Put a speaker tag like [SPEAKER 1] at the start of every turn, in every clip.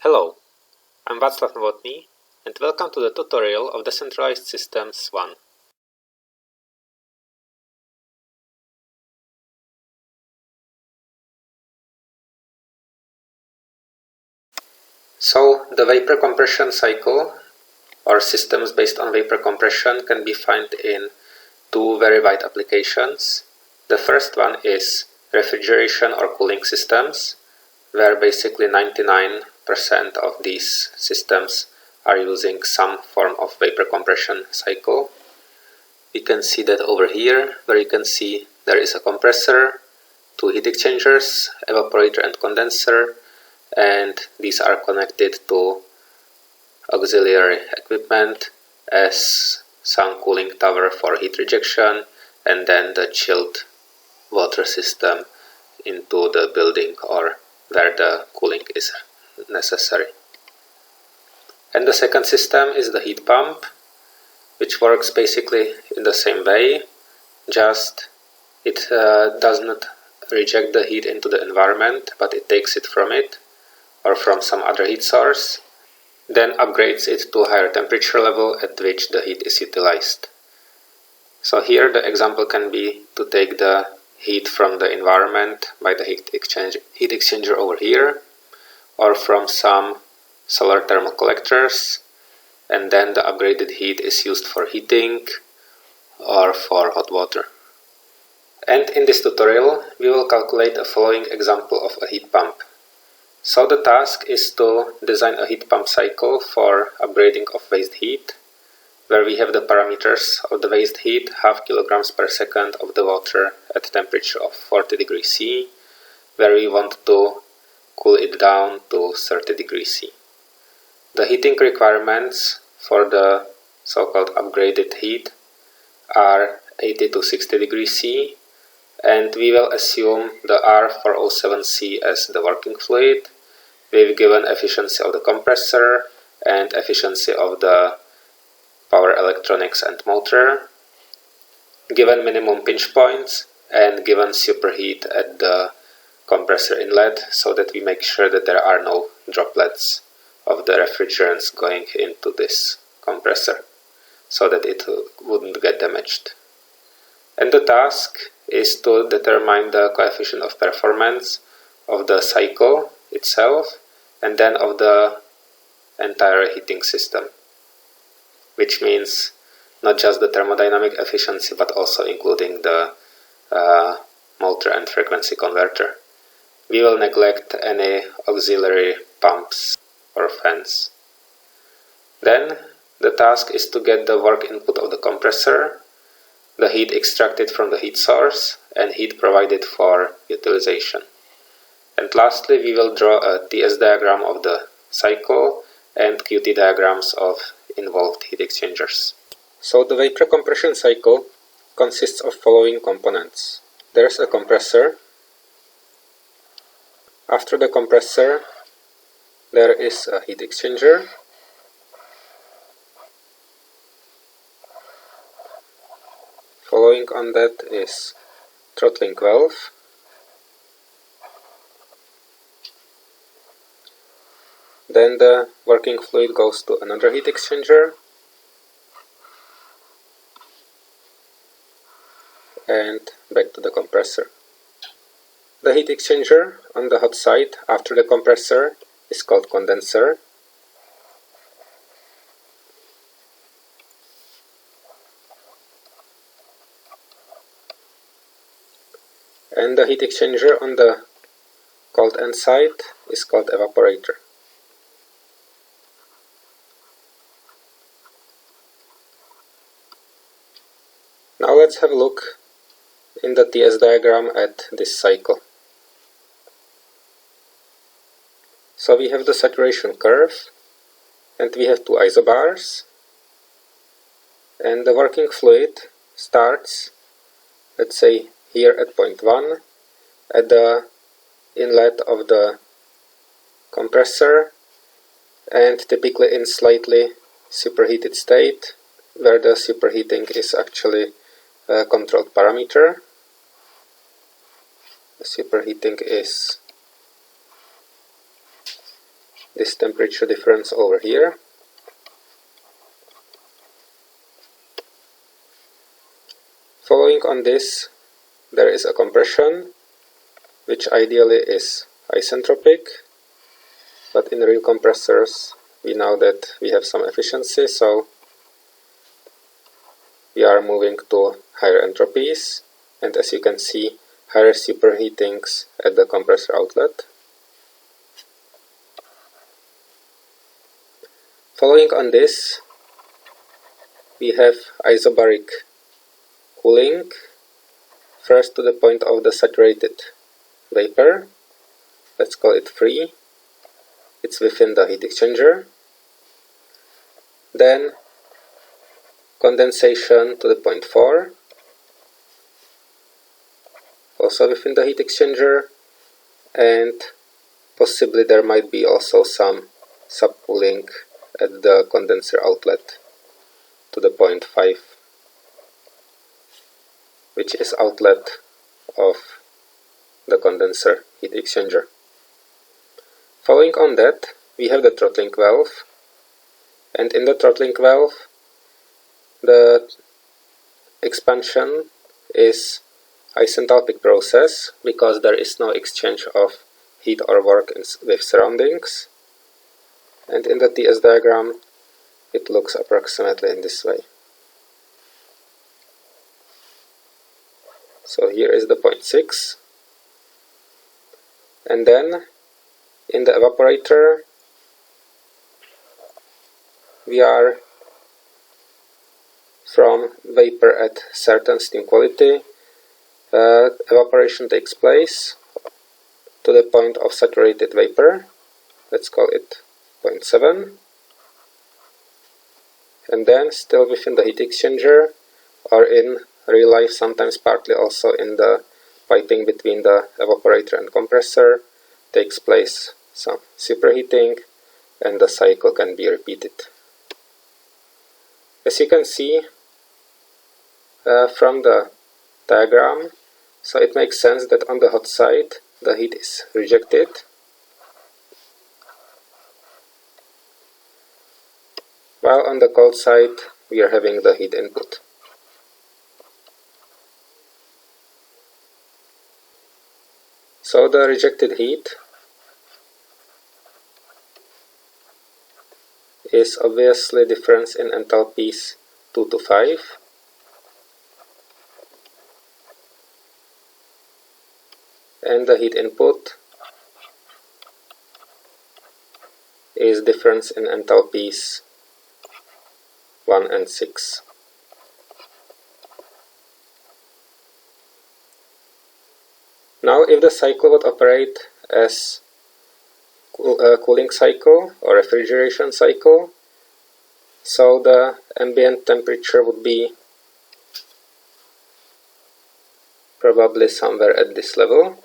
[SPEAKER 1] Hello, I'm Václav Novotný, and welcome to the tutorial of Decentralized Systems 1. So, the vapor compression cycle, or systems based on vapor compression, can be found in two very wide applications. The first one is refrigeration or cooling systems, where basically 99% of these systems are using some form of vapor compression cycle. We can see that over here, where you can see there is a compressor, two heat exchangers, evaporator and condenser, and these are connected to auxiliary equipment as some cooling tower for heat rejection, and then the chilled water system into the building or where the cooling is necessary. And the second system is the heat pump, which works basically in the same way, just it does not reject the heat into the environment, but it takes it from it or from some other heat source, then upgrades it to a higher temperature level at which the heat is utilized. So here the example can be to take the heat from the environment by the heat exchanger over here, or from some solar thermal collectors, and then the upgraded heat is used for heating or for hot water. And in this tutorial we will calculate a following example of a heat pump. So the task is to design a heat pump cycle for upgrading of waste heat, where we have the parameters of the waste heat, 0.5 kilograms per second of the water at temperature of 40 degrees C, where we want to cool it down to 30 degrees C. The heating requirements for the so-called upgraded heat are 80 to 60 degrees C, and we will assume the R407C as the working fluid. We've given efficiency of the compressor and efficiency of the power electronics and motor, given minimum pinch points, and given superheat at the compressor inlet, so that we make sure that there are no droplets of the refrigerants going into this compressor, so that it wouldn't get damaged. And the task is to determine the coefficient of performance of the cycle itself, and then of the entire heating system, which means not just the thermodynamic efficiency, but also including the motor and frequency converter. We will neglect any auxiliary pumps or fans. Then the task is to get the work input of the compressor, the heat extracted from the heat source, and heat provided for utilization. And lastly, we will draw a TS diagram of the cycle and QT diagrams of involved heat exchangers. So the vapor compression cycle consists of following components. There's a compressor. After the compressor, there is a heat exchanger. Following on that is throttling valve. Then the working fluid goes to another heat exchanger, and back to the compressor. The heat exchanger on the hot side after the compressor is called condenser. And the heat exchanger on the cold end side is called evaporator. Now let's have a look in the TS diagram at this cycle. So we have the saturation curve, and we have two isobars, and the working fluid starts, let's say, here at point 1, at the inlet of the compressor, and typically in slightly superheated state, where the superheating is actually a controlled parameter. The superheating is this temperature difference over here. Following on this, there is a compression, which ideally is isentropic, but in real compressors we know that we have some efficiency, so we are moving to higher entropies, and as you can see, higher superheatings at the compressor outlet. Following on this, we have isobaric cooling, first to the point of the saturated vapor, let's call it free, it's within the heat exchanger. Then condensation to the point 4, also within the heat exchanger, and possibly there might be also some subcooling at the condenser outlet to the point 5, which is outlet of the condenser heat exchanger. Following on that, we have the throttling valve, and in the throttling valve the expansion is isentropic process because there is no exchange of heat or work with surroundings, and in the TS diagram it looks approximately in this way. So here is the point 6, and then in the evaporator we are from vapor at certain steam quality. Evaporation takes place to the point of saturated vapor, let's call it point 7, and then still within the heat exchanger, or in real life sometimes partly also in the piping between the evaporator and compressor, takes place some superheating, and the cycle can be repeated. As you can see from the diagram, so it makes sense that on the hot side the heat is rejected, while on the cold side we are having the heat input. So the rejected heat is obviously difference in enthalpies 2 to 5, and the heat input is difference in enthalpies 1 and 6. Now if the cycle would operate as a cooling cycle or refrigeration cycle, so the ambient temperature would be probably somewhere at this level.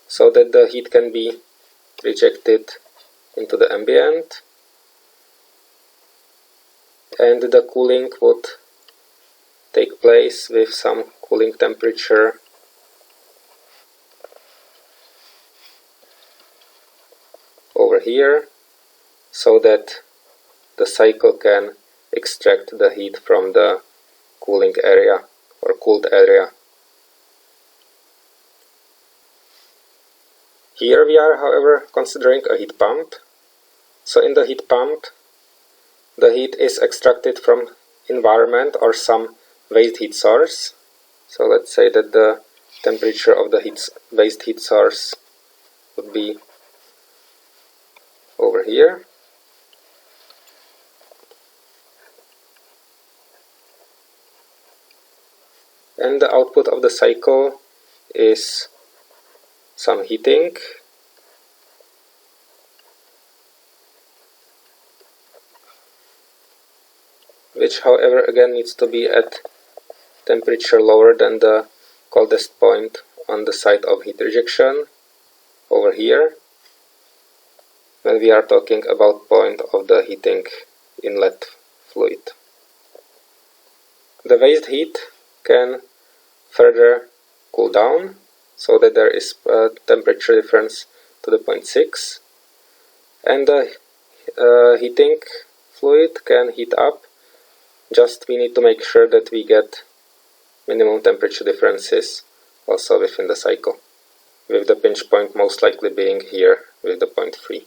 [SPEAKER 1] So that the heat can be rejected into the ambient, and the cooling would take place with some cooling temperature over here, so that the cycle can extract the heat from the cooling area or cooled area. Here we are, however, considering a heat pump. So in the heat pump, the heat is extracted from environment or some waste heat source. So let's say that the temperature of the waste heat source would be over here. And the output of the cycle is some heating, which however again needs to be at temperature lower than the coldest point on the side of heat rejection over here, when we are talking about point of the heating inlet fluid. The waste heat can further cool down so that there is a temperature difference to the 0.6, and the heating fluid can heat up. Just we need to make sure that we get minimum temperature differences also within the cycle, with the pinch point most likely being here with the 0.3.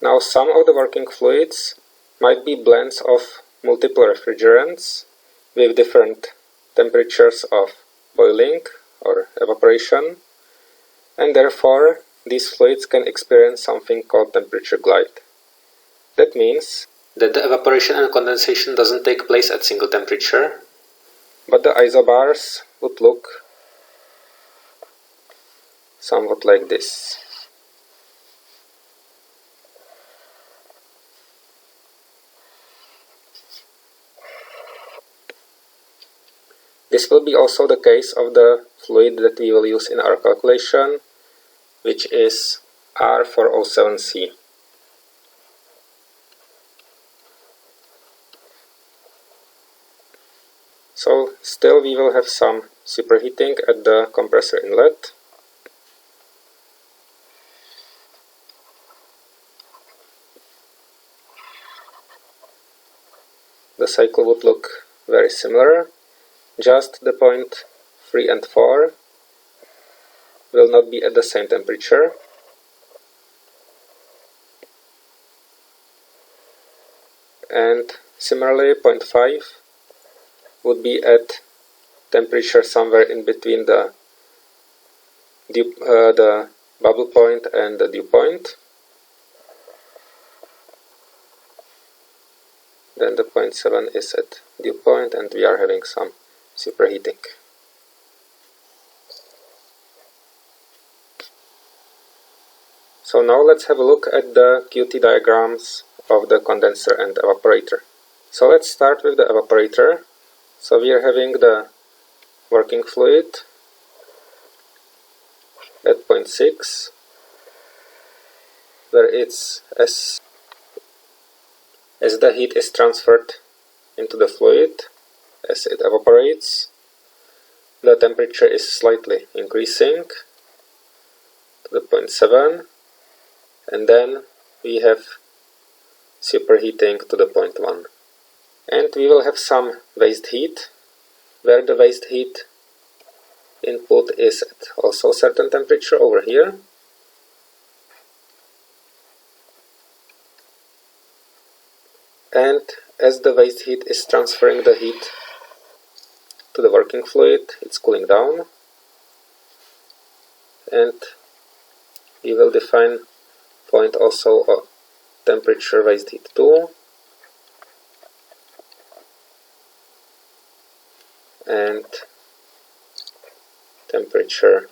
[SPEAKER 1] Now some of the working fluids might be blends of multiple refrigerants with different temperatures of boiling or evaporation, and therefore these fluids can experience something called temperature glide. That means that the evaporation and condensation doesn't take place at single temperature, but the isobars would look somewhat like this. This will be also the case of the fluid that we will use in our calculation, which is R407C. So still we will have some superheating at the compressor inlet. The cycle would look very similar, just the point 3 and 4 will not be at the same temperature. And similarly, point 5 would be at temperature somewhere in between the bubble point and the dew point. Then the 0.7 is at dew point, and we are having some superheating. So now let's have a look at the QT diagrams of the condenser and evaporator. So let's start with the evaporator. So we are having the working fluid at 0.6, where it's as the heat is transferred into the fluid, as it evaporates, the temperature is slightly increasing to the 0.7, and then we have superheating to the 0.1. And we will have some waste heat, where the waste heat input is at also certain temperature over here. And as the waste heat is transferring the heat to the working fluid, it's cooling down. And we will define point also of temperature waste heat 2. And temperature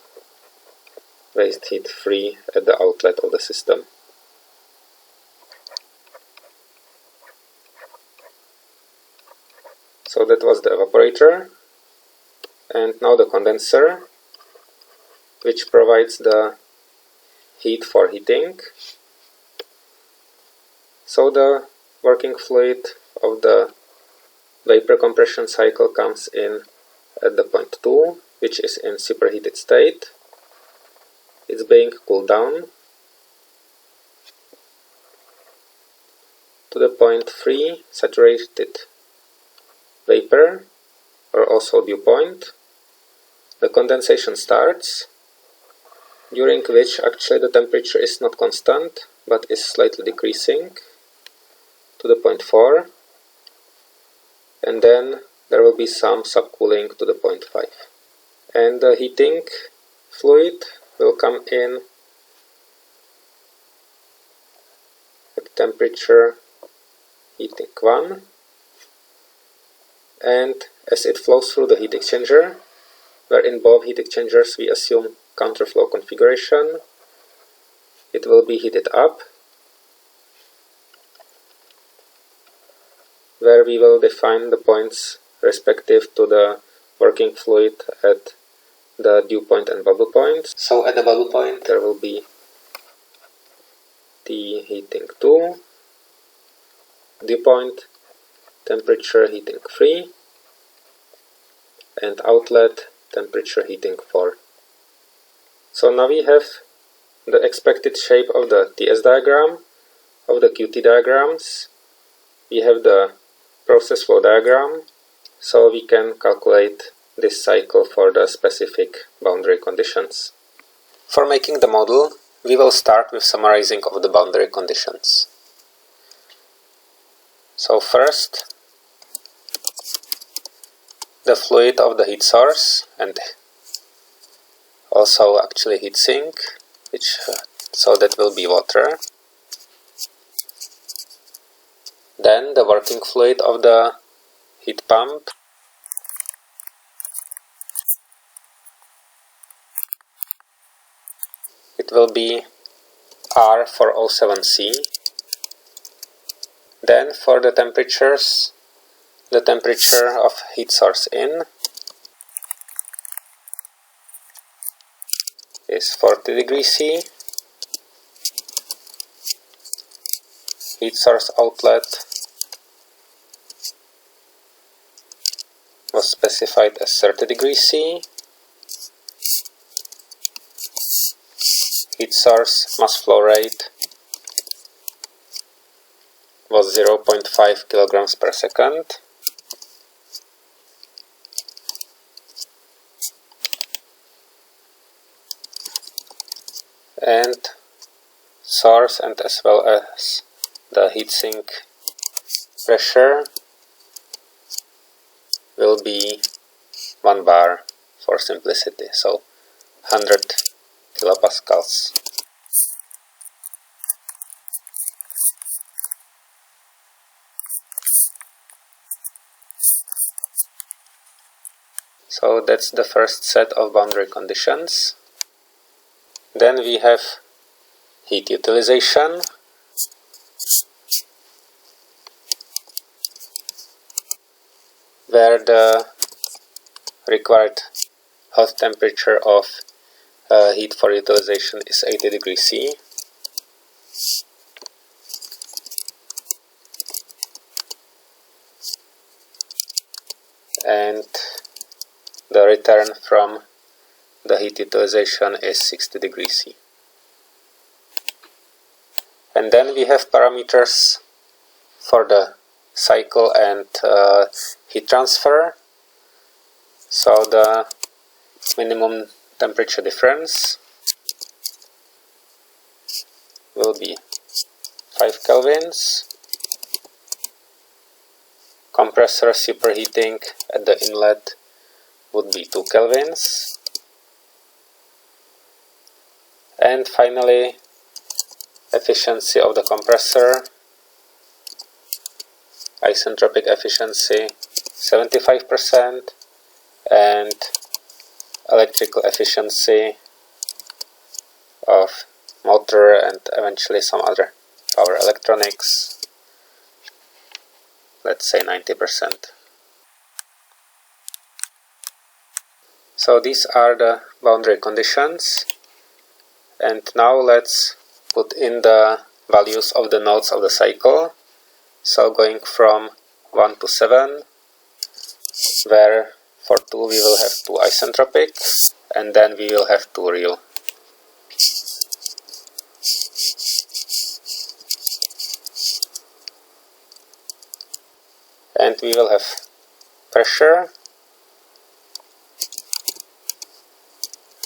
[SPEAKER 1] waste heat 3 at the outlet of the system. So that was the evaporator, and now the condenser, which provides the heat for heating. So the working fluid of the vapor compression cycle comes in at the point 2, which is in superheated state. It's being cooled down to the point 3 saturated vapor, or also dew point. The condensation starts, during which actually the temperature is not constant, but is slightly decreasing to the point 4. And then there will be some subcooling to the 0.5. And the heating fluid will come in at temperature heating 1. And as it flows through the heat exchanger, where in both heat exchangers we assume counterflow configuration, it will be heated up, where we will define the points respective to the working fluid at the dew point and bubble point. So at the bubble point there will be T heating 2, dew point temperature heating 3, and outlet temperature heating 4. So now we have the expected shape of the TS diagram, of the QT diagrams. We have the process flow diagram, so we can calculate this cycle for the specific boundary conditions. For making the model, we will start with summarizing of the boundary conditions. So first, the fluid of the heat source and also actually heat sink, so that will be water. Then the working fluid of the heat pump. It will be R407C. Then for the temperatures, the temperature of heat source in is 40 degrees C. Heat source outlet was specified as 30 degrees C. Heat source mass flow rate was 0.5 kilograms per second. And source and as well as the heatsink pressure will be 1 bar for simplicity, so 100 kilopascals. So that's the first set of boundary conditions. Then we have heat utilization, where the required hot temperature of heat for utilization is 80 degrees C. And the return from the heat utilization is 60 degrees C. And then we have parameters for the cycle and heat transfer. So the minimum temperature difference will be 5 kelvins. Compressor superheating at the inlet would be 2 kelvins. And finally, efficiency of the compressor, isentropic efficiency 75%, and electrical efficiency of motor and eventually some other power electronics, let's say 90%. So these are the boundary conditions, and now let's put in the values of the nodes of the cycle. So going from 1 to 7, where for 2 we will have 2 isentropic, and then we will have 2 real. And we will have pressure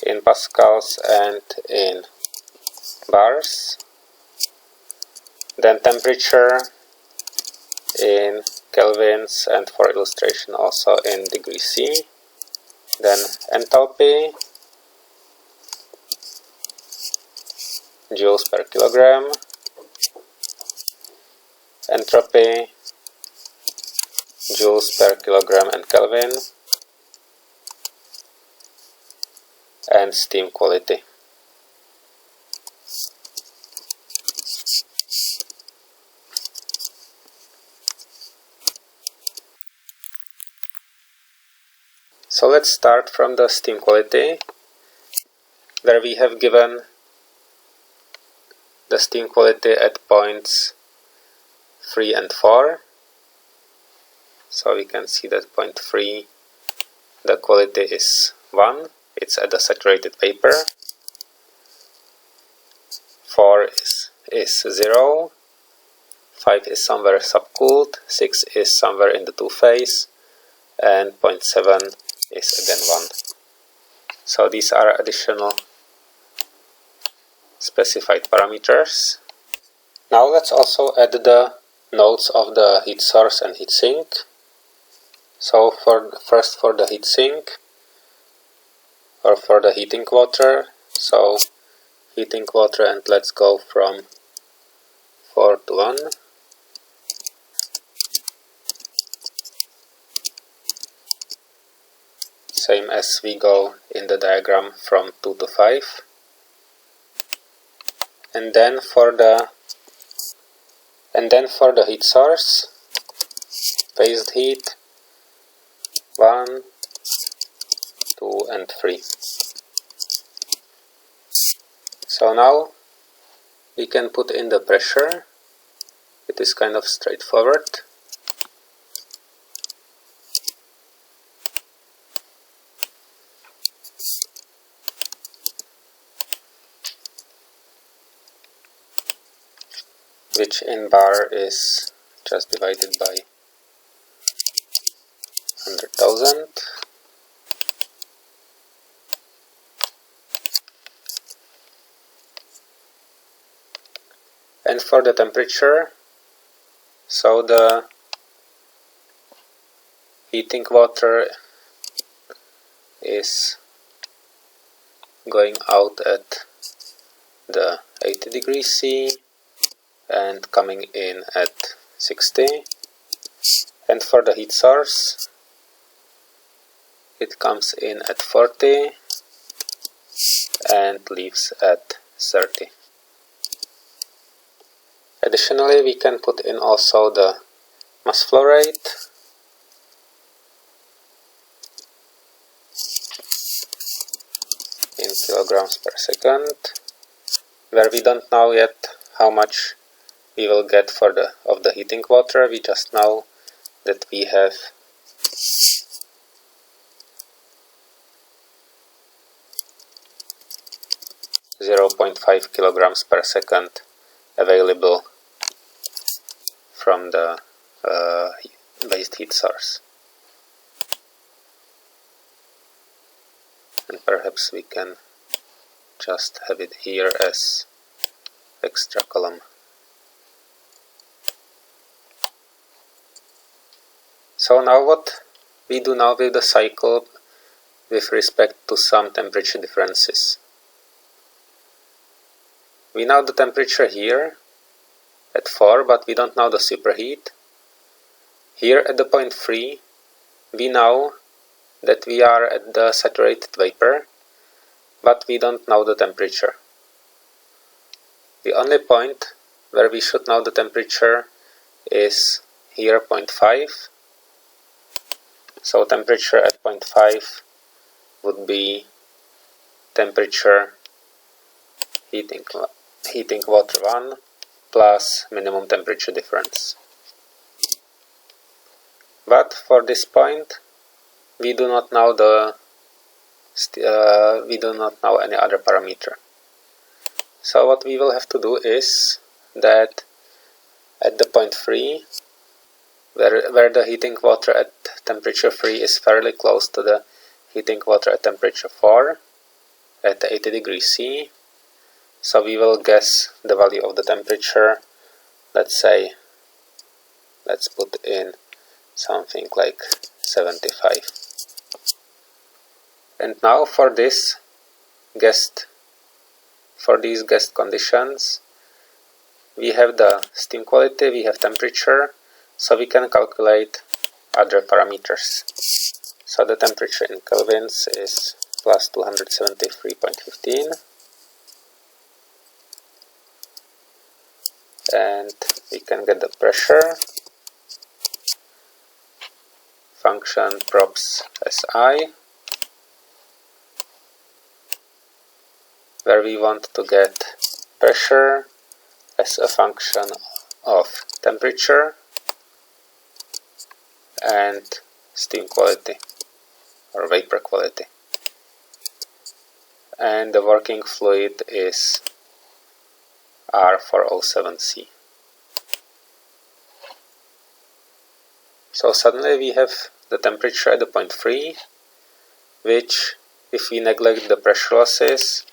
[SPEAKER 1] in pascals and in bars, then temperature in kelvins and for illustration also in degrees C, then enthalpy, joules per kilogram, entropy, joules per kilogram and Kelvin, and steam quality. So let's start from the steam quality, where we have given the steam quality at points 3 and 4. So we can see that point 3, the quality is 1, it's at the saturated vapor. 4 is 0, 5 is somewhere subcooled, 6 is somewhere in the 2-phase, and 0.7 is again 1. So these are additional specified parameters. Now let's also add the nodes of the heat source and heat sink. So first for the heat sink, or for the heating water, so heating water, and let's go from 4 to 1. Same as we go in the diagram from 2 to 5. And then for the heat source, phased heat 1, 2 and 3. So now we can put in the pressure. It is kind of straightforward. Which in bar is just divided by 100,000. And for the temperature, so the heating water is going out at the 80 degrees C and coming in at 60. And for the heat source, it comes in at 40 and leaves at 30. Additionally, we can put in also the mass flow rate. In kilograms per second, where we don't know yet how much we will get of the heating water. We just know that we have 0.5 kilograms per second available from the based heat source. And perhaps we can just have it here as extra column. So now what we do now with the cycle with respect to some temperature differences. We know the temperature here at 4, but we don't know the superheat. Here at the point 3, we know that we are at the saturated vapor, but we don't know the temperature. The only point where we should know the temperature is here 0.5. So temperature at 0.5 would be temperature heating water 1 plus minimum temperature difference. But for this point, we do not know any other parameter. So what we will have to do is that at the point 3, where the heating water at temperature 3 is fairly close to the heating water at temperature 4 at 80 degrees C, so we will guess the value of the temperature. Let's put in something like 75. And now for these guessed conditions, we have the steam quality, we have temperature, so we can calculate other parameters. So the temperature in kelvins is plus 273.15, and we can get the pressure, function props SI, where we want to get pressure as a function of temperature and steam quality or vapor quality. And the working fluid is R407C. So suddenly we have the temperature at the point 3, which, if we neglect the pressure losses,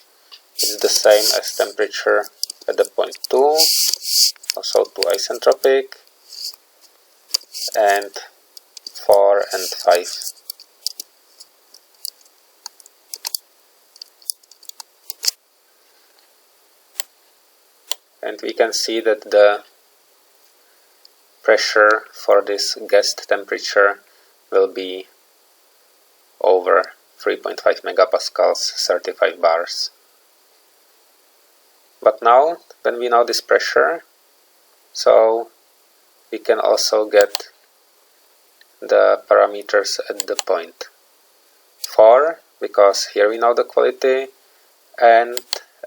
[SPEAKER 1] is the same as temperature at the point 2, also 2 isentropic, and 4 and 5. And we can see that the pressure for this guessed temperature will be over 3.5 megapascals, 35 bars. But now, when we know this pressure, so we can also get the parameters at the point 4, because here we know the quality, and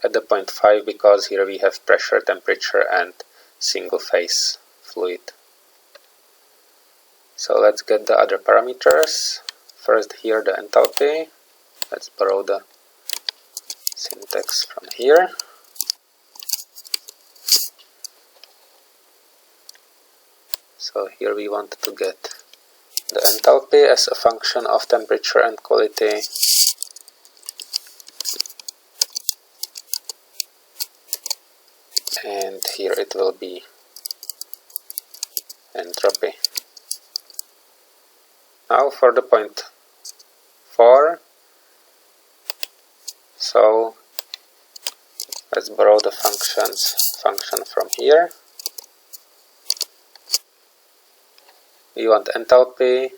[SPEAKER 1] at the point 5, because here we have pressure, temperature, and single phase fluid. So let's get the other parameters. First here the enthalpy. Let's borrow the syntax from here. So here we want to get the enthalpy as a function of temperature and quality. And here it will be entropy. Now for the point 4, so let's borrow the function from here. We want enthalpy,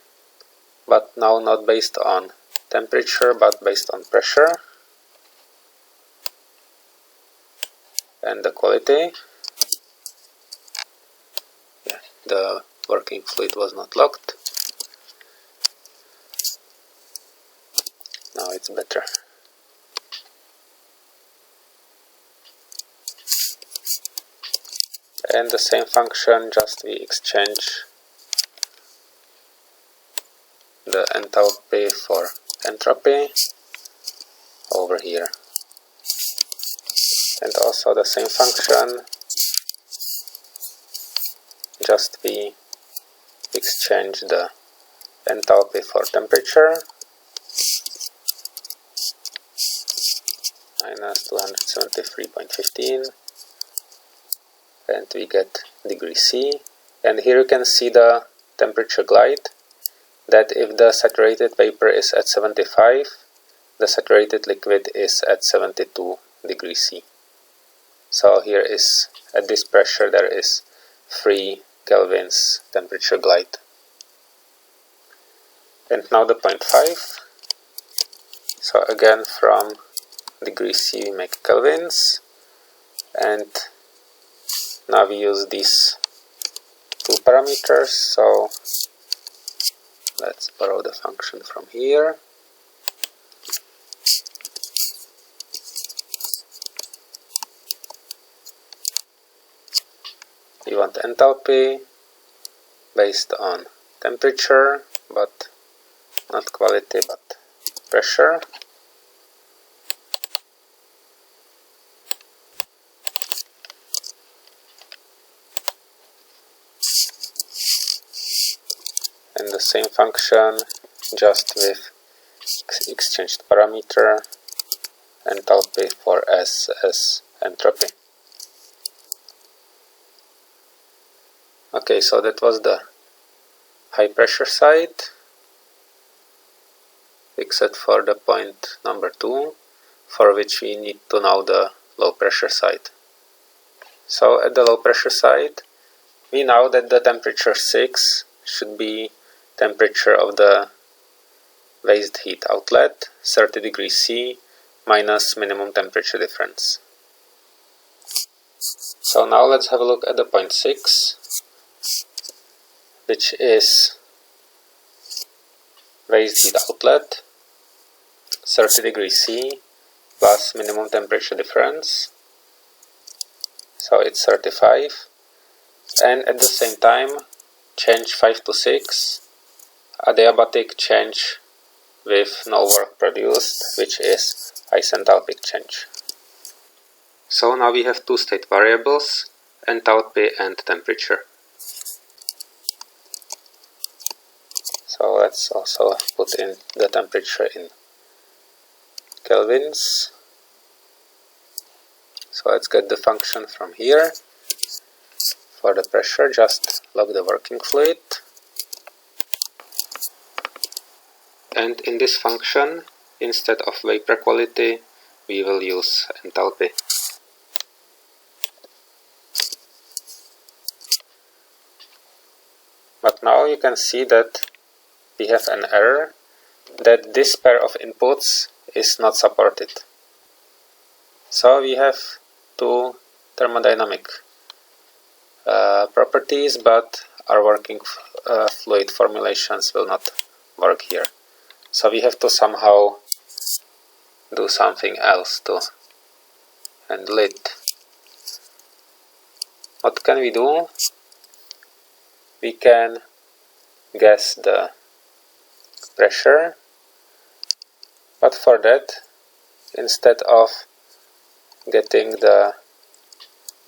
[SPEAKER 1] but now not based on temperature, but based on pressure. And the quality. Yeah, the working fluid was not locked. Now it's better. And the same function, just we exchange the enthalpy for entropy over here. And also the same function, just we exchange the enthalpy for temperature, minus 273.15, and we get degree C. And here you can see the temperature glide, that if the saturated vapor is at 75, the saturated liquid is at 72 degrees C. So here is, at this pressure, there is 3 kelvins temperature glide. And now the point 5. So again, from degree C we make kelvins, and now we use these two parameters. So let's borrow the function from here. We want enthalpy based on temperature, but not quality, but pressure. And the same function, just with exchanged parameter, enthalpy for S as entropy. Okay, so that was the high pressure side, except for the point number 2, for which we need to know the low pressure side. So at the low pressure side, we know that the temperature 6 should be temperature of the waste heat outlet, 30 degrees C, minus minimum temperature difference. So now let's have a look at the point 6, which is waste heat outlet, 30 degrees C, plus minimum temperature difference. So it's 35. And at the same time, change 5 to 6, adiabatic change with no work produced, which is isentropic change. So now we have two state variables, enthalpy and temperature. So let's also put in the temperature in kelvins. So let's get the function from here. For the pressure, just log the working fluid. And in this function, instead of vapor quality, we will use enthalpy. But now you can see that we have an error, that this pair of inputs is not supported. So we have two thermodynamic properties, but our working fluid formulations will not work here. So we have to somehow do something else to handle it. What can we do? We can guess the pressure, but for that, instead of getting the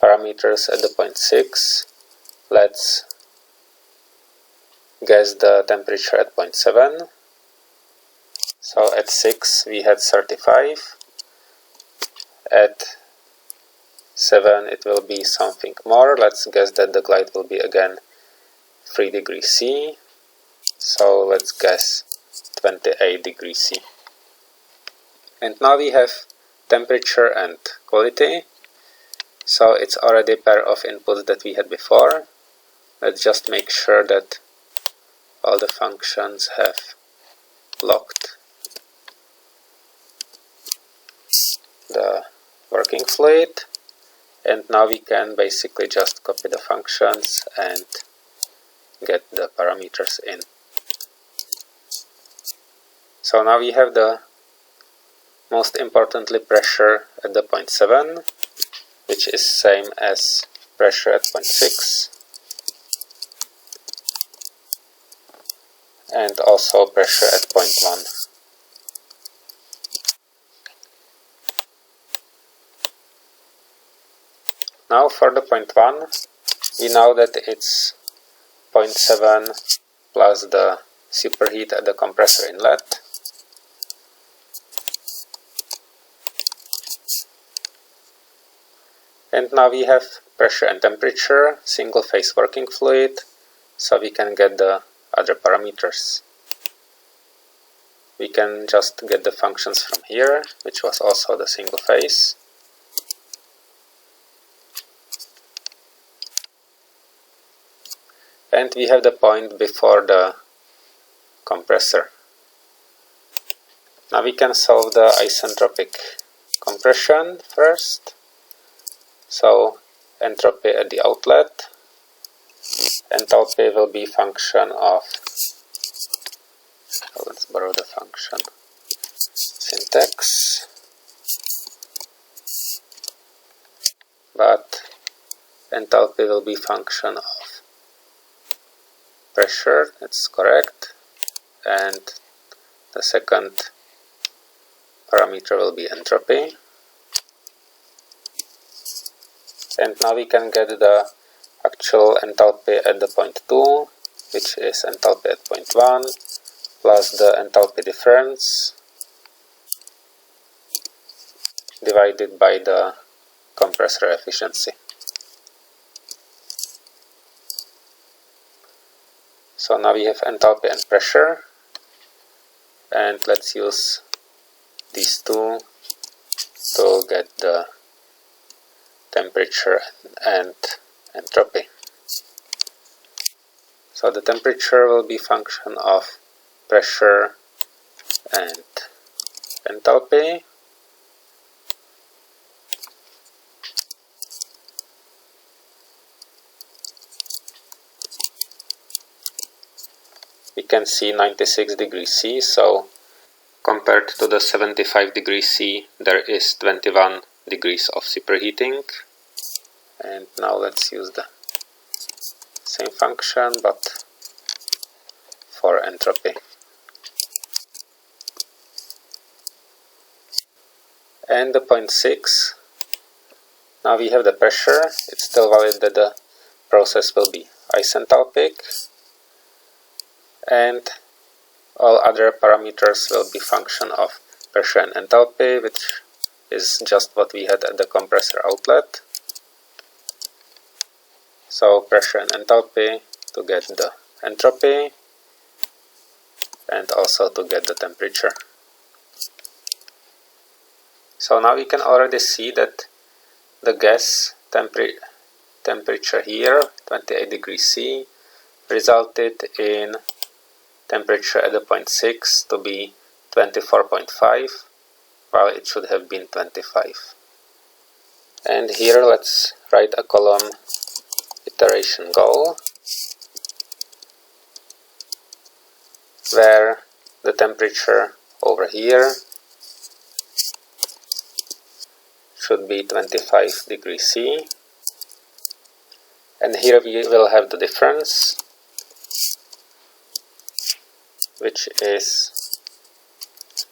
[SPEAKER 1] parameters at the point 6, let's guess the temperature at point 7. So at 6 we had 35, at 7 it will be something more. Let's guess that the glide will be again 3 degrees C, so let's guess 28 degrees C. And now we have temperature and quality, so it's already a pair of inputs that we had before. Let's just make sure that all the functions have locked the working fluid, and now we can basically just copy the functions and get the parameters in. So now we have the most importantly pressure at the point 7, which is same as pressure at point 6, and also pressure at point 1. Now for the point 1, we know that it's 0.7 plus the superheat at the compressor inlet. And now we have pressure and temperature, single phase working fluid, so we can get the other parameters. We can just get the functions from here, which was also the single phase. And we have the point before the compressor. Now we can solve the isentropic compression first. So entropy at the outlet. Enthalpy will be function of, let's borrow the function syntax, but enthalpy will be function of pressure, that's correct, and the second parameter will be entropy. And now we can get the actual enthalpy at the point 2, which is enthalpy at point 1, plus the enthalpy difference divided by the compressor efficiency. So now we have enthalpy and pressure, and let's use these two to get the temperature and entropy. So the temperature will be function of pressure and enthalpy. We can see 96 degrees C, so compared to the 75 degrees C, there is 21 degrees of superheating. And now let's use the same function, but for entropy. and the 0.6. Now we have the pressure. It's still valid that the process will be isentropic, and all other parameters will be function of pressure and enthalpy, which is just what we had at the compressor outlet. So pressure and enthalpy to get the entropy and also to get the temperature. So now we can already see that the gas temperature here, 28 degrees C, resulted in temperature at the 0.6 to be 24.5, while it should have been 25. And here let's write a column iteration goal, where the temperature over here should be 25 degrees C, and here we will have the difference, which is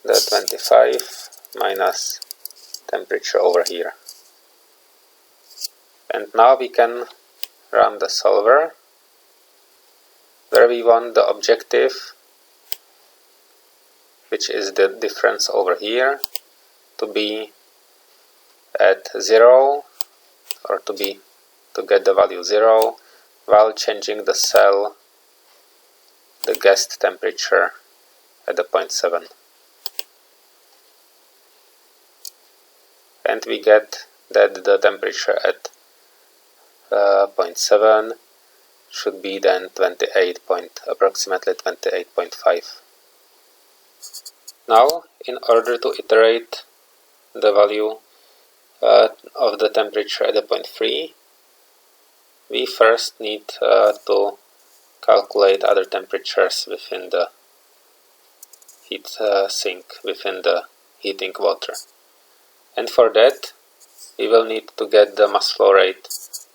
[SPEAKER 1] the 25 minus temperature over here. And now we can run the solver, where we want the objective, which is the difference over here, to be at 0, or to get the value 0, while changing the cell, the gas temperature at the 0.7. And we get that the temperature at 0.7 should be then approximately 28.5. Now, in order to iterate the value of the temperature at the 0.3, we first need to calculate other temperatures within the heat sink, within the heating water. And for that, we will need to get the mass flow rate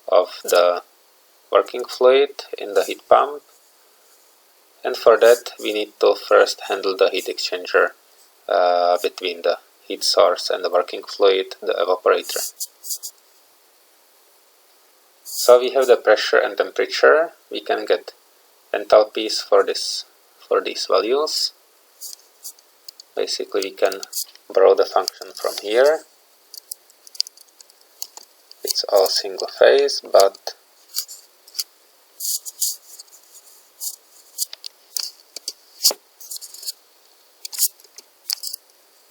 [SPEAKER 1] of the working fluid in the heat pump. And for that, we need to first handle the heat exchanger between the heat source and the working fluid, the evaporator. So we have the pressure and temperature. We can get enthalpies for these values. Basically, we can borrow the function from here. It's all single phase, but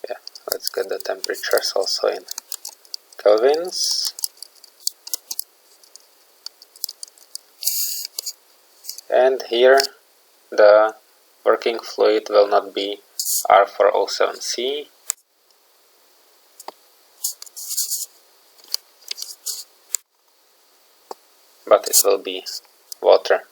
[SPEAKER 1] yeah, let's get the temperatures also in kelvins. And here the working fluid will not be R407C, but it will be water.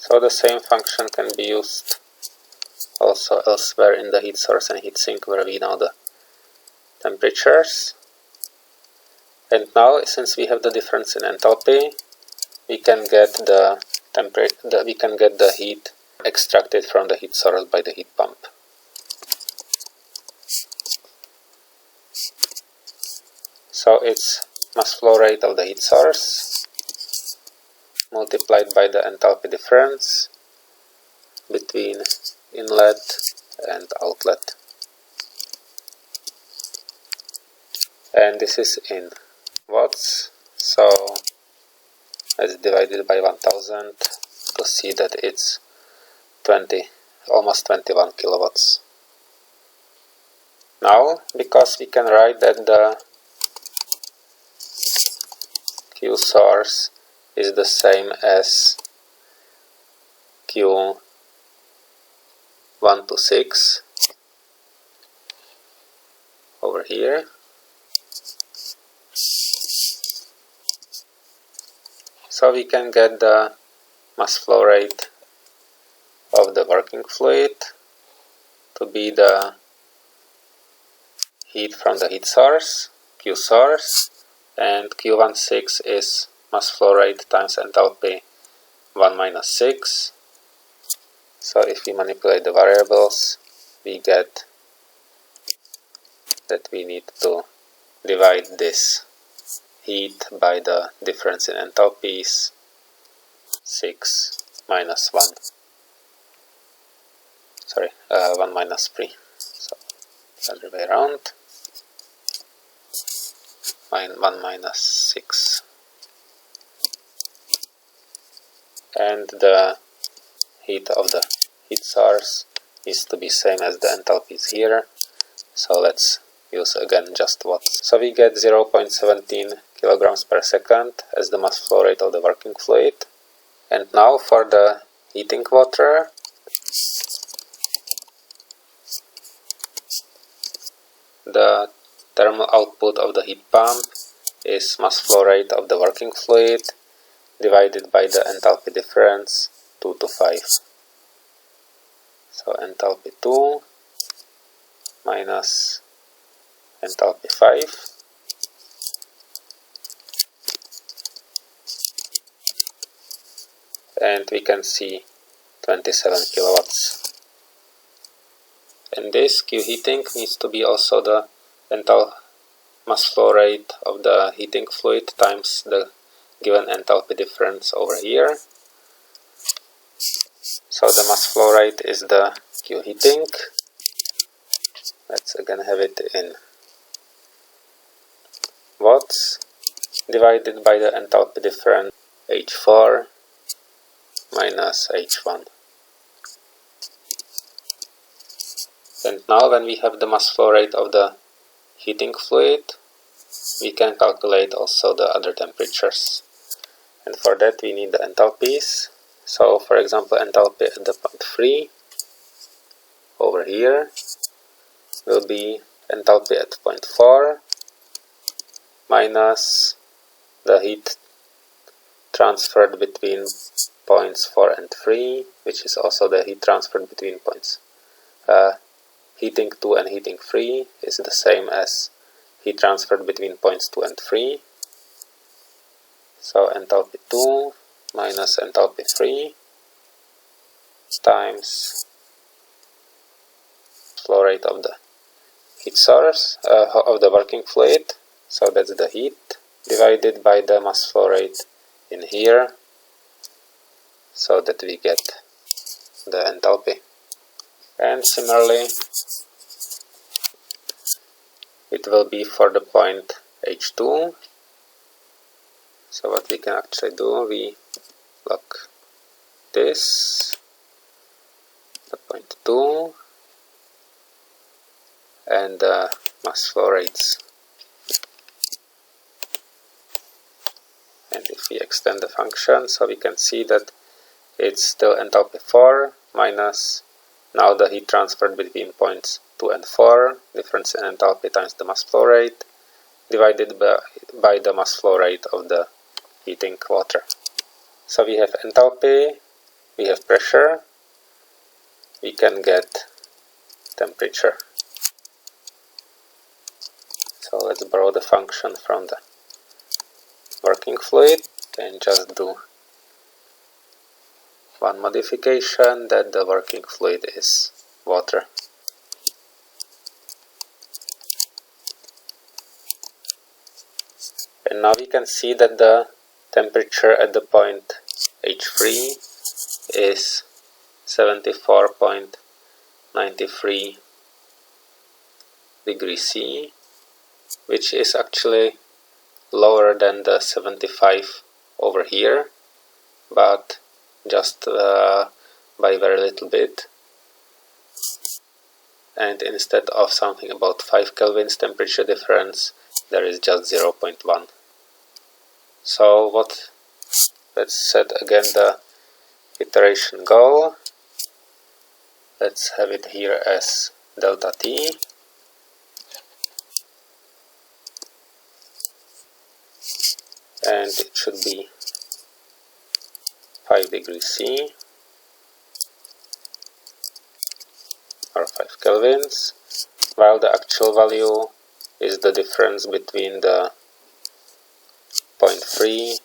[SPEAKER 1] So the same function can be used also elsewhere in the heat source and heat sink, where we know the temperatures. And now, since we have the difference in enthalpy, we can get the heat extracted from the heat source by the heat pump. So it's mass flow rate of the heat source multiplied by the enthalpy difference between inlet and outlet. And this is in watts, so let's divide it by 1000 to see that it's almost 21 kilowatts. Now, because we can write that the Q source is the same as Q1 to 6 over here. So we can get the mass flow rate of the working fluid to be the heat from the heat source, Q source, and Q16 is mass flow rate times enthalpy 1 minus 6. So if we manipulate the variables, we get that we need to divide this heat by the difference in enthalpies, 6 minus 1. Sorry, 1 minus 3. So other way around. 1 minus 6. And the heat of the heat source needs to be same as the enthalpies here. So let's use again just watts. So we get 0.17 kilograms per second as the mass flow rate of the working fluid. And now for the heating water, the thermal output of the heat pump is mass flow rate of the working fluid divided by the enthalpy difference 2 to 5. So enthalpy 2 minus enthalpy 5. And we can see 27 kilowatts. And this Q heating needs to be also the mass flow rate of the heating fluid times the given enthalpy difference over here. So the mass flow rate is the Q heating. Let's again have it in watts divided by the enthalpy difference H4 minus H1. And now when we have the mass flow rate of the heating fluid, we can calculate also the other temperatures. And for that we need the enthalpies. So for example, enthalpy at the point 3 over here will be enthalpy at point 4 minus the heat transferred between points 4 and 3, which is also the heat transferred between points. Heating 2 and heating 3 is the same as heat transferred between points 2 and 3. So enthalpy 2 minus enthalpy 3 times flow rate of the heat source of the working fluid. So that's the heat divided by the mass flow rate in here, so that we get the enthalpy. And similarly, it will be for the point H2. So what we can actually do, we lock this, the point 2, and the mass flow rates. And if we extend the function, so we can see that it's still enthalpy 4 minus now the heat transferred between points 2 and 4, difference in enthalpy times the mass flow rate, divided by the mass flow rate of the heating water. So we have enthalpy, we have pressure, we can get temperature. So let's borrow the function from the working fluid and just do one modification, that the working fluid is water. And now we can see that the temperature at the point H3 is 74.93 degrees C, which is actually lower than the 75 over here, but just by very little bit. And instead of something about 5 kelvins temperature difference, there is just 0.1. So let's set again the iteration goal. Let's have it here as delta T. And it should be 5 degrees C or 5 kelvins, while the actual value is the difference between the point 3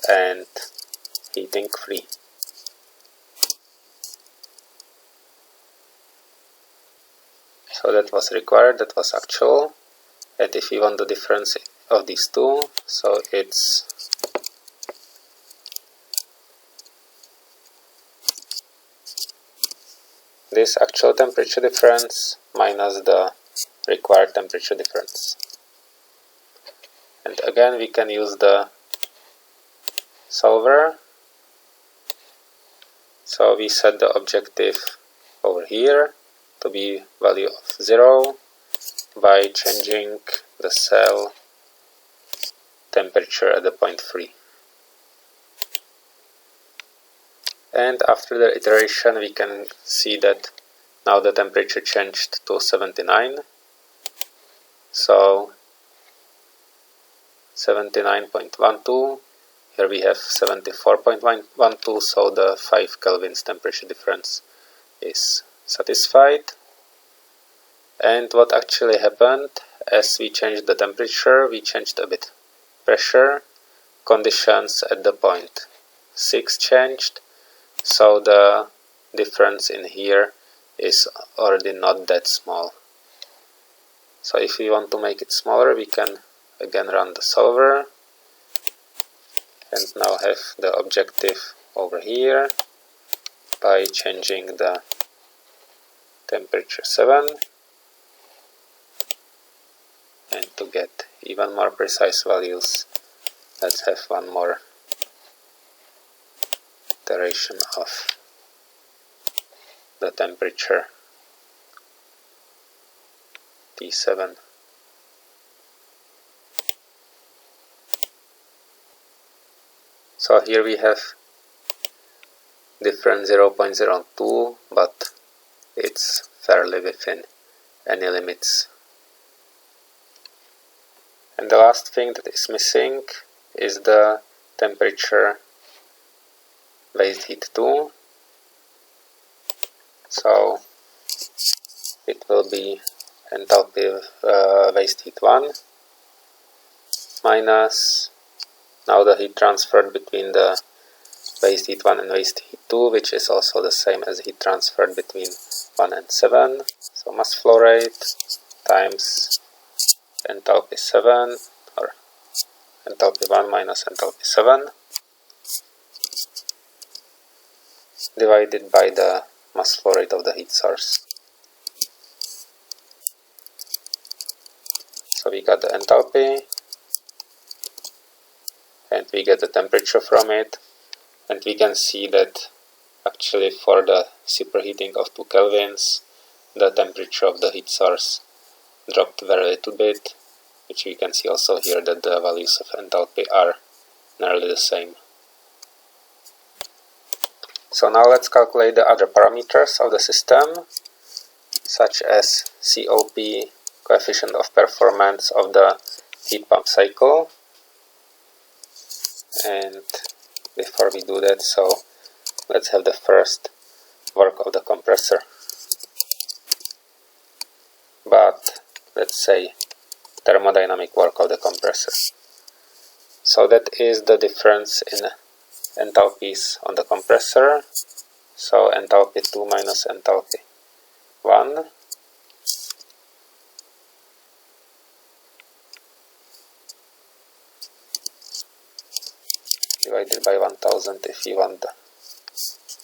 [SPEAKER 1] and heating 3. So that was required, that was actual. And if we want the difference of these two, so it's this actual temperature difference minus the required temperature difference. And again we can use the solver. So we set the objective over here to be value of 0 by changing the cell temperature at the point 3. And after the iteration we can see that now the temperature changed to 79. So 79.12, here we have 74.12, so the 5 kelvins temperature difference is satisfied. And what actually happened, as we changed the temperature, we changed a bit pressure, conditions at the point 6 changed, so the difference in here is already not that small. So if we want to make it smaller, we can again run the solver and now have the objective over here by changing the temperature 7, and to get even more precise values, let's have one more iteration of the temperature T7. So here we have different 0.02, but it's fairly within any limits. And the last thing that is missing is the temperature waste heat 2. So it will be enthalpy waste heat 1 minus now the heat transferred between the waste heat 1 and waste heat 2, which is also the same as heat transferred between 1 and 7. So mass flow rate times enthalpy 7, or enthalpy 1 minus enthalpy 7, divided by the mass flow rate of the heat source. So we got the enthalpy, and we get the temperature from it, and we can see that actually for the superheating of 2 kelvins, the temperature of the heat source dropped very little bit, which we can see also here that the values of enthalpy are nearly the same. So now let's calculate the other parameters of the system, such as COP, coefficient of performance of the heat pump cycle. And before we do that, so let's have the first work of the compressor. But let's say thermodynamic work of the compressor. So that is the difference in enthalpies on the compressor. So enthalpy 2 minus enthalpy 1. Divided by 1000 if you want the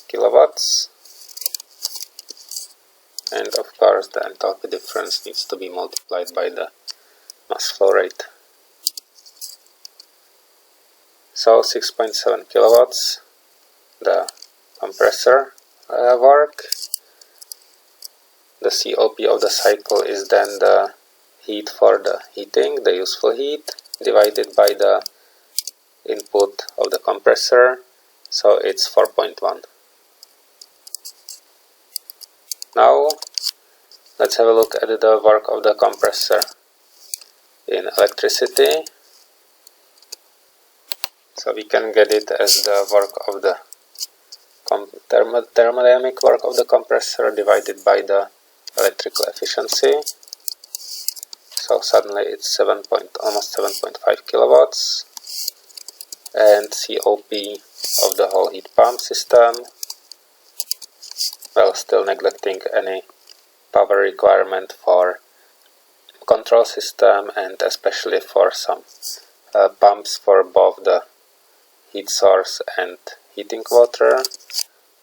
[SPEAKER 1] kilowatts. And of course the enthalpy difference needs to be multiplied by the mass flow rate. So 6.7 kilowatts the compressor work. The COP of the cycle is then the heat for the heating, the useful heat, divided by the input of the compressor, so it's 4.1. Now let's have a look at the work of the compressor in electricity. So we can get it as the work of the thermodynamic work of the compressor divided by the electrical efficiency. So suddenly it's almost 7.5 kilowatts. And COP of the whole heat pump system, well, still neglecting any power requirement for control system and especially for some pumps for both the heat source and heating water,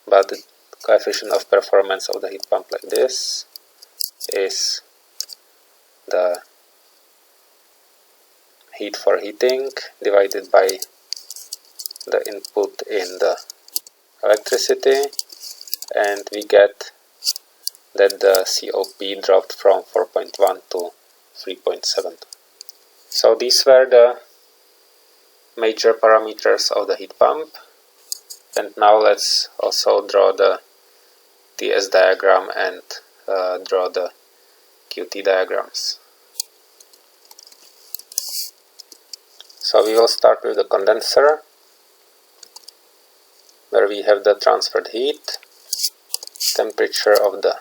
[SPEAKER 1] but the coefficient of performance of the heat pump like this is the heat for heating divided by the input in the electricity, and we get that the COP dropped from 4.1 to 3.7. So these were the major parameters of the heat pump, and now let's also draw the TS diagram and draw the QT diagrams. So we will start with the condenser, where we have the transferred heat, temperature of the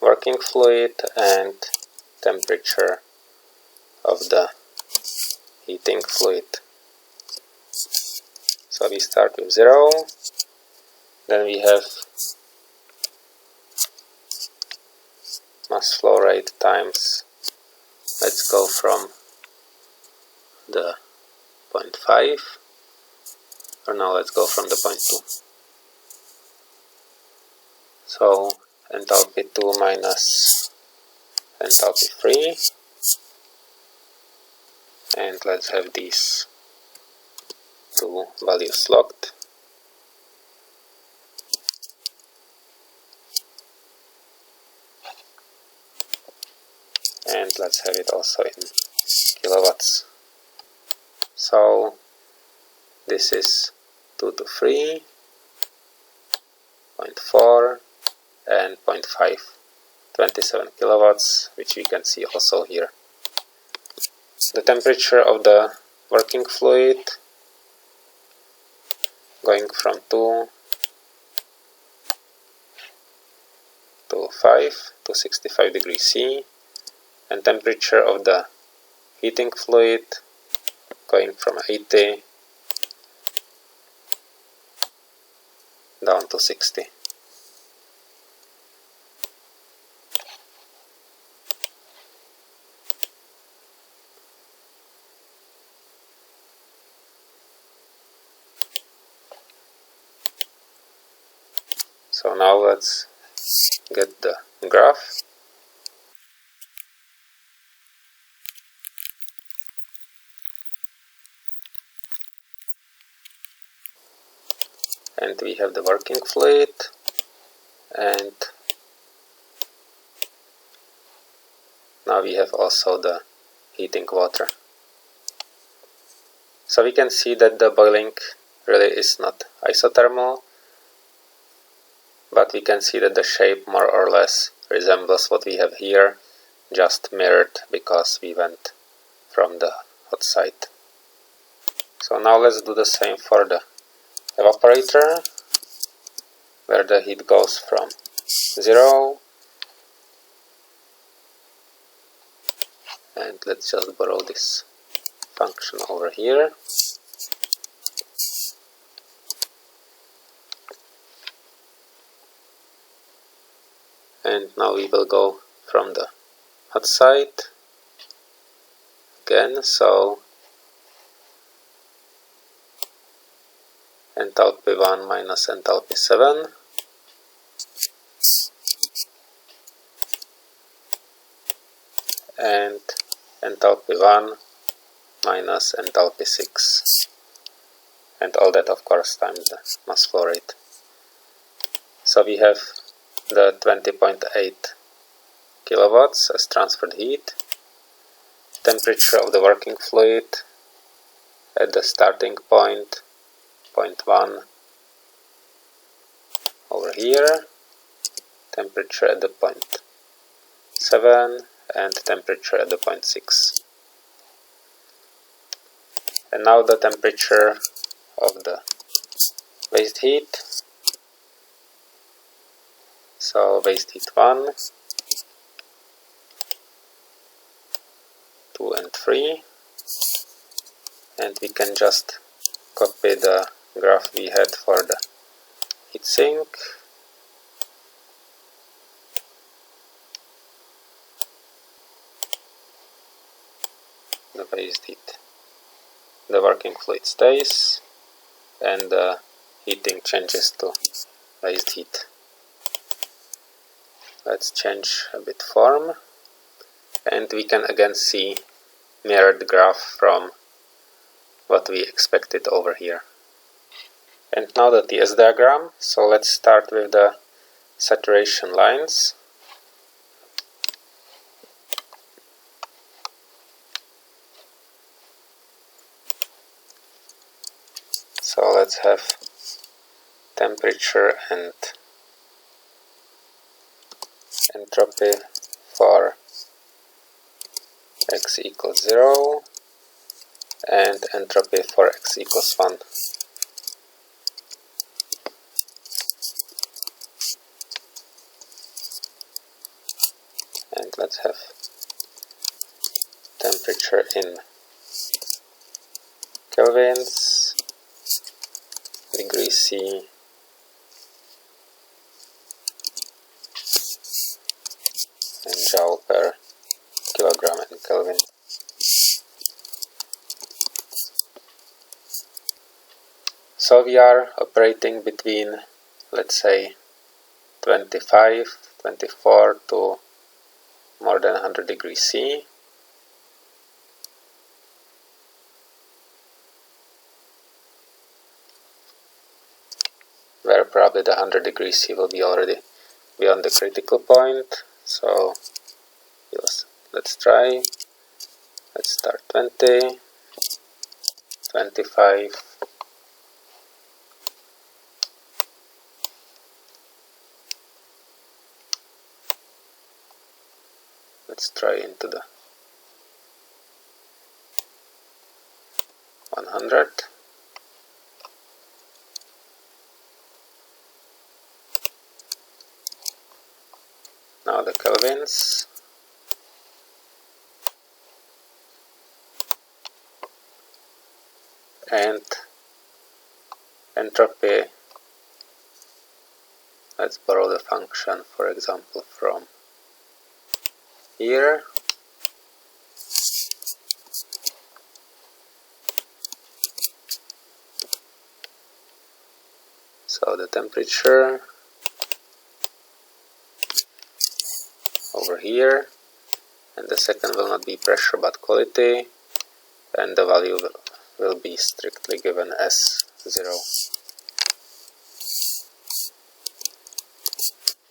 [SPEAKER 1] working fluid, and temperature of the heating fluid. So we start with 0, then we have mass flow rate times, let's go from the 0.5, or now let's go from the 0.2. So enthalpy 2 minus enthalpy 3, and let's have these two values locked. And let's have it also in kilowatts. So this is 2 to 3, 0.4 and 0.5, 27 kilowatts, which we can see also here. The temperature of the working fluid going from 2 to 5 to 65 degrees C, and temperature of the heating fluid going from 80 down to 60. So now let's get the graph. And we have the working fluid, and now we have also the heating water. So we can see that the boiling really is not isothermal, but we can see that the shape more or less resembles what we have here, just mirrored because we went from the hot side. So now let's do the same for the evaporator, where the heat goes from 0, and let's just borrow this function over here. And now we will go from the hot side again, so enthalpy 1 minus enthalpy 7, and enthalpy 1 minus enthalpy 6, and all that of course times the mass flow rate. So we have the 20.8 kilowatts as transferred heat, temperature of the working fluid at the starting point 0.1 over here, temperature at the 0.7 and temperature at the 0.6. And now the temperature of the waste heat. So waste heat 1, 2 and 3, and we can just copy the graph we had for the heatsink, phase heat. The working fluid stays and the heating changes to phase heat. Let's change a bit form, and we can again see mirrored graph from what we expected over here. And now the TS diagram, so let's start with the saturation lines. So let's have temperature and entropy for x equals 0 and entropy for x equals 1. And let's have temperature in kelvins, degrees C, and joule per kilogram and Kelvin. So we are operating between, let's say, 25, 24 to more than 100 degrees C. Where probably the 100 degrees C will be already beyond the critical point. So let's try. Let's start 20, 25, let's try into the 100. Now the kelvins. And entropy, let's borrow the function, for example, from here. So the temperature over here, and the second will not be pressure but quality, and the value will be strictly given as 0.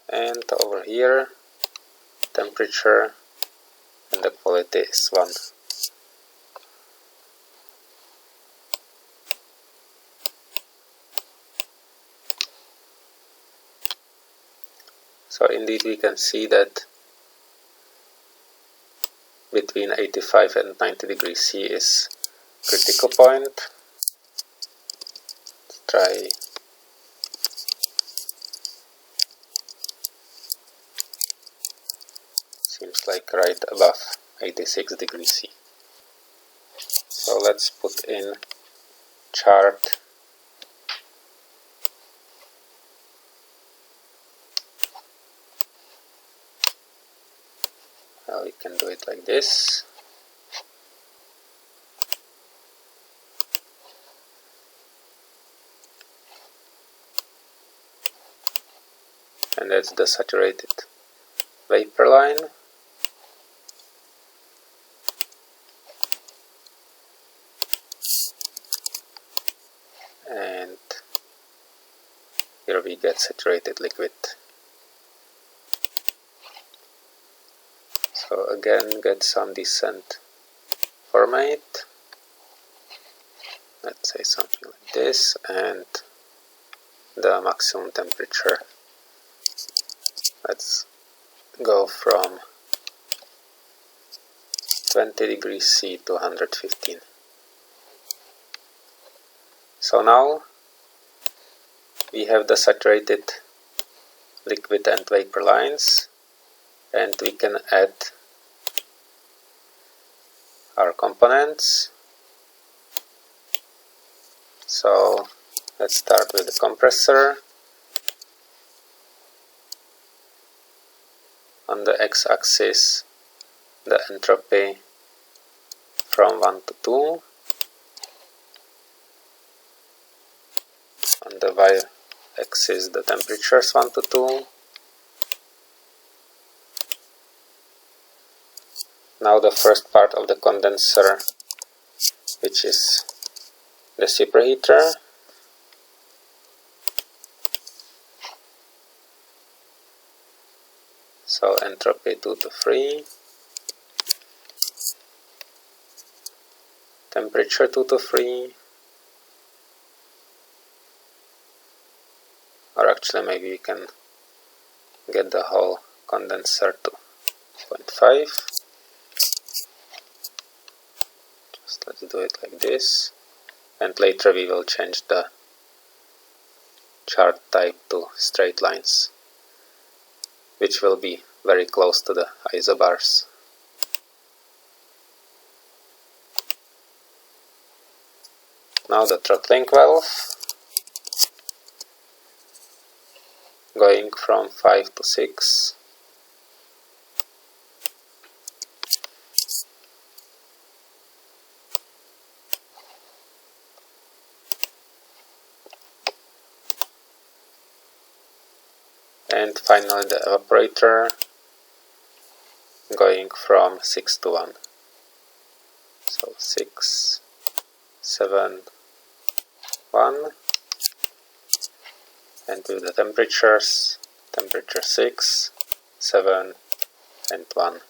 [SPEAKER 1] And over here, temperature and the quality is 1. So indeed we can see that between 85 and 90 degrees C is critical point. Let's try seems like right above 86 degrees C. So let's put in chart we can do it like this. And that's the saturated vapor line. And here we get saturated liquid. So again, get some decent format. Let's say something like this, and the maximum temperature. Let's go from 20 degrees C to 115. So now we have the saturated liquid and vapor lines, and we can add our components. So let's start with the compressor. On the x-axis, the entropy from 1 to 2. On the y-axis the temperatures 1 to 2. Now the first part of the condenser, which is the superheater. So entropy 2 to 3, temperature 2 to 3, or actually maybe we can get the whole condenser to 0.5. Just let's do it like this, and later we will change the chart type to straight lines, which will be very close to the isobars. Now the throttling valve, going from 5 to 6. And finally the evaporator, going from 6 to 1. So 6, 7, 1. And with the temperatures, temperature 6, 7, and 1.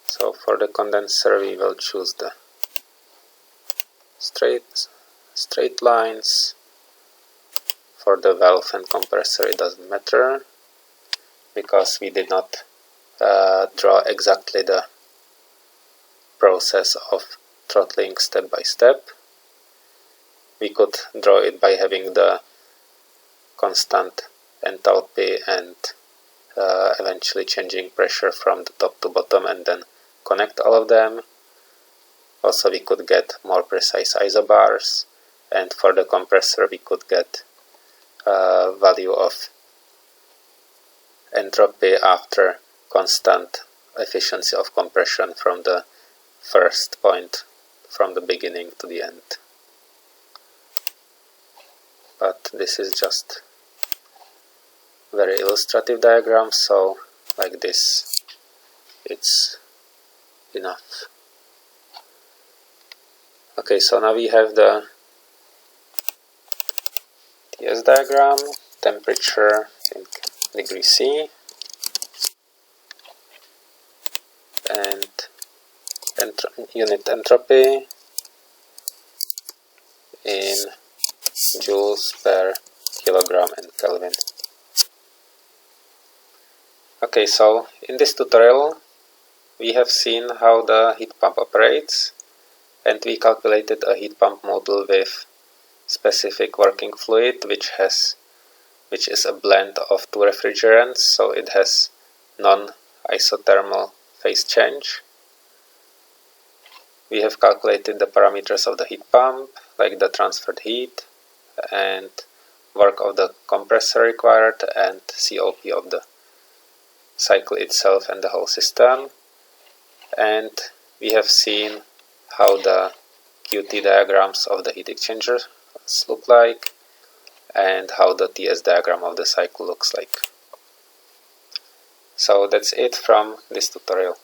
[SPEAKER 1] So for the condenser we will choose the straight lines. For the valve and compressor it doesn't matter, because we did not draw exactly the process of throttling step by step. We could draw it by having the constant enthalpy and eventually changing pressure from the top to bottom and then connect all of them. Also we could get more precise isobars, and for the compressor we could get value of entropy after constant efficiency of compression from the first point, from the beginning to the end. But this is just very illustrative diagram, so like this it's enough. Okay, so now we have the TS diagram, temperature in degree C, and unit entropy in joules per kilogram and Kelvin. Okay, so in this tutorial we have seen how the heat pump operates, and we calculated a heat pump model with specific working fluid which is a blend of two refrigerants, so it has non-isothermal phase change. We have calculated the parameters of the heat pump, like the transferred heat and work of the compressor required and COP of the cycle itself and the whole system. And we have seen how the QT diagrams of the heat exchangers look like and how the TS diagram of the cycle looks like. So that's it from this tutorial.